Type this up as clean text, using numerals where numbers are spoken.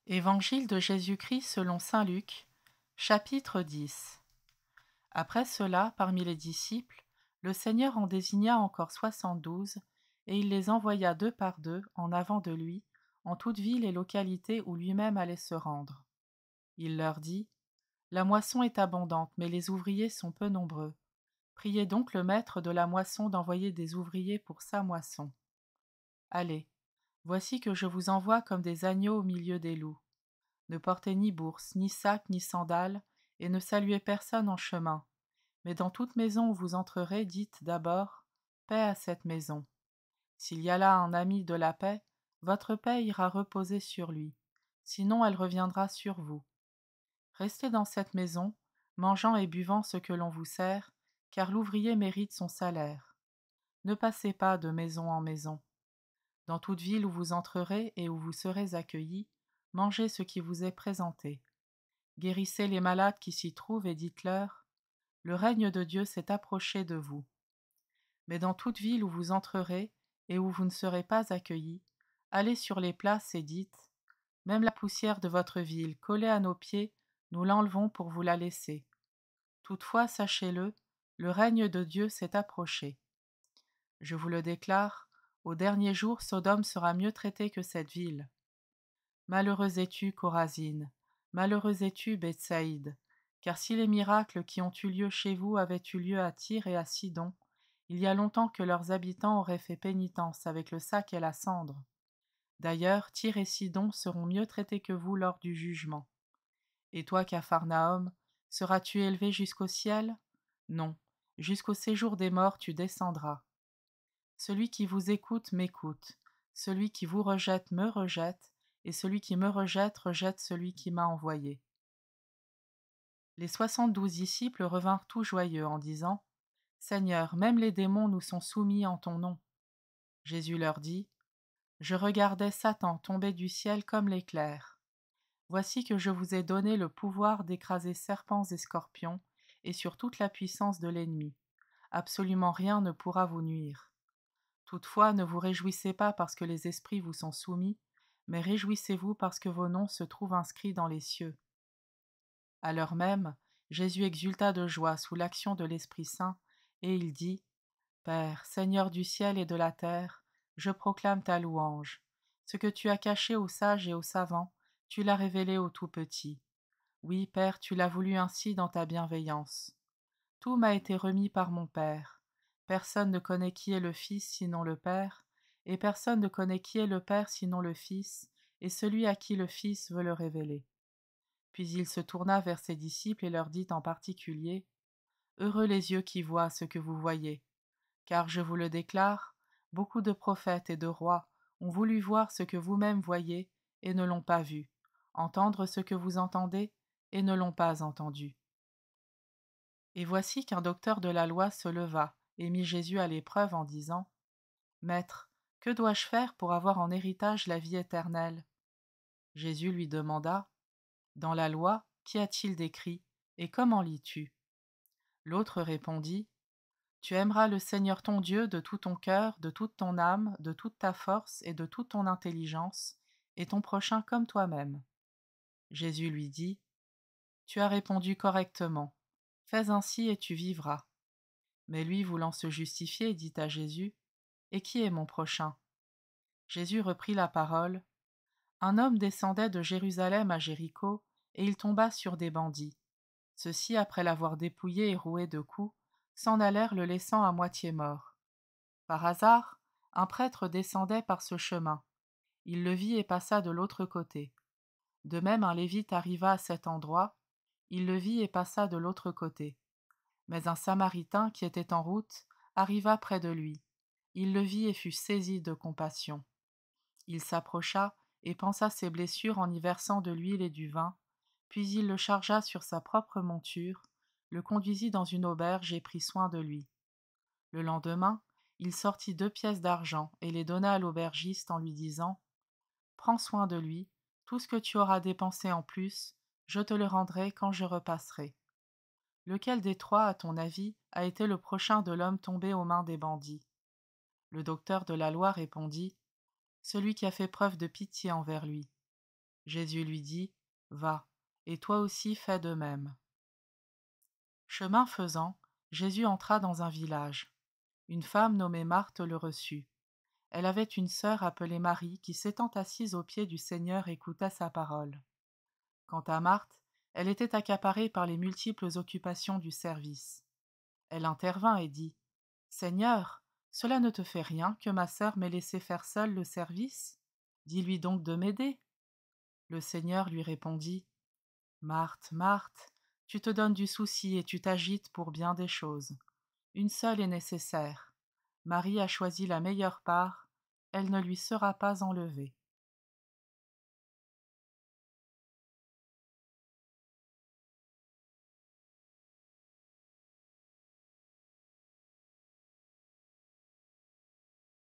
Évangile de Jésus-Christ selon saint Luc, chapitre 10. Après cela, parmi les disciples, le Seigneur en désigna encore 72, et il les envoya deux par deux en avant de lui, en toute ville et localité où lui-même allait se rendre. Il leur dit: La moisson est abondante, mais les ouvriers sont peu nombreux. Priez donc le maître de la moisson d'envoyer des ouvriers pour sa moisson. Allez, voici que je vous envoie comme des agneaux au milieu des loups. Ne portez ni bourse, ni sac, ni sandales, et ne saluez personne en chemin. Mais dans toute maison où vous entrerez, dites d'abord: Paix à cette maison. S'il y a là un ami de la paix, votre paix ira reposer sur lui, sinon elle reviendra sur vous. Restez dans cette maison, mangeant et buvant ce que l'on vous sert, car l'ouvrier mérite son salaire. Ne passez pas de maison en maison. Dans toute ville où vous entrerez et où vous serez accueillis, mangez ce qui vous est présenté. Guérissez les malades qui s'y trouvent et dites-leur: Le règne de Dieu s'est approché de vous. Mais dans toute ville où vous entrerez et où vous ne serez pas accueillis, allez sur les places et dites: Même la poussière de votre ville, collée à nos pieds, nous l'enlevons pour vous la laisser. Toutefois, sachez-le, le règne de Dieu s'est approché. Je vous le déclare, au dernier jour, Sodome sera mieux traitée que cette ville. Malheureuse es-tu, Chorazine, malheureuse es-tu, Bethsaïde, car si les miracles qui ont eu lieu chez vous avaient eu lieu à Tyr et à Sidon, il y a longtemps que leurs habitants auraient fait pénitence avec le sac et la cendre. D'ailleurs, Tyr et Sidon seront mieux traités que vous lors du jugement. Et toi, Capharnaüm, seras-tu élevé jusqu'au ciel? Non, jusqu'au séjour des morts tu descendras. Celui qui vous écoute m'écoute, celui qui vous rejette me rejette, et celui qui me rejette rejette celui qui m'a envoyé. Les 72 disciples revinrent tout joyeux en disant: Seigneur, même les démons nous sont soumis en ton nom. Jésus leur dit: Je regardais Satan tomber du ciel comme l'éclair. Voici que je vous ai donné le pouvoir d'écraser serpents et scorpions, et sur toute la puissance de l'ennemi. Absolument rien ne pourra vous nuire. Toutefois, ne vous réjouissez pas parce que les esprits vous sont soumis, mais réjouissez-vous parce que vos noms se trouvent inscrits dans les cieux. À l'heure même, Jésus exulta de joie sous l'action de l'Esprit Saint, et il dit: Père, Seigneur du ciel et de la terre, je proclame ta louange. Ce que tu as caché aux sages et aux savants, tu l'as révélé aux tout-petits. Oui, Père, tu l'as voulu ainsi dans ta bienveillance. Tout m'a été remis par mon Père. Personne ne connaît qui est le Fils sinon le Père, et personne ne connaît qui est le Père sinon le Fils, et celui à qui le Fils veut le révéler. Puis il se tourna vers ses disciples et leur dit en particulier: Heureux les yeux qui voient ce que vous voyez, car je vous le déclare, beaucoup de prophètes et de rois ont voulu voir ce que vous-même voyez et ne l'ont pas vu, entendre ce que vous entendez et ne l'ont pas entendu. Et voici qu'un docteur de la loi se leva et mit Jésus à l'épreuve en disant: Maître, que dois-je faire pour avoir en héritage la vie éternelle? Jésus lui demanda: Dans la loi, qu'y a-t-il d'écrit, et comment lis-tu? L'autre répondit: Tu aimeras le Seigneur ton Dieu de tout ton cœur, de toute ton âme, de toute ta force et de toute ton intelligence, et ton prochain comme toi-même. Jésus lui dit: Tu as répondu correctement. Fais ainsi et tu vivras. Mais lui, voulant se justifier, dit à Jésus: Et qui est mon prochain? Jésus reprit la parole: Un homme descendait de Jérusalem à Jéricho, et il tomba sur des bandits. Ceux-ci, après l'avoir dépouillé et roué de coups, s'en allèrent le laissant à moitié mort. Par hasard, un prêtre descendait par ce chemin. Il le vit et passa de l'autre côté. De même, un lévite arriva à cet endroit. Il le vit et passa de l'autre côté. Mais un Samaritain qui était en route arriva près de lui. Il le vit et fut saisi de compassion. Il s'approcha et pansa ses blessures en y versant de l'huile et du vin, puis il le chargea sur sa propre monture, le conduisit dans une auberge et prit soin de lui. Le lendemain, il sortit 2 pièces d'argent et les donna à l'aubergiste en lui disant: Prends soin de lui, tout ce que tu auras dépensé en plus, je te le rendrai quand je repasserai. Lequel des trois, à ton avis, a été le prochain de l'homme tombé aux mains des bandits? Le docteur de la loi répondit: Celui qui a fait preuve de pitié envers lui. Jésus lui dit, « Va, et toi aussi fais de même. » Chemin faisant, Jésus entra dans un village. Une femme nommée Marthe le reçut. Elle avait une sœur appelée Marie qui, s'étant assise aux pieds du Seigneur, écoutait sa parole. Quant à Marthe, elle était accaparée par les multiples occupations du service. Elle intervint et dit, « Seigneur, cela ne te fait rien que ma sœur m'ait laissé faire seule le service? Dis-lui donc de m'aider. » Le Seigneur lui répondit, « Marthe, Marthe, tu te donnes du souci et tu t'agites pour bien des choses. Une seule est nécessaire. Marie a choisi la meilleure part, elle ne lui sera pas enlevée. »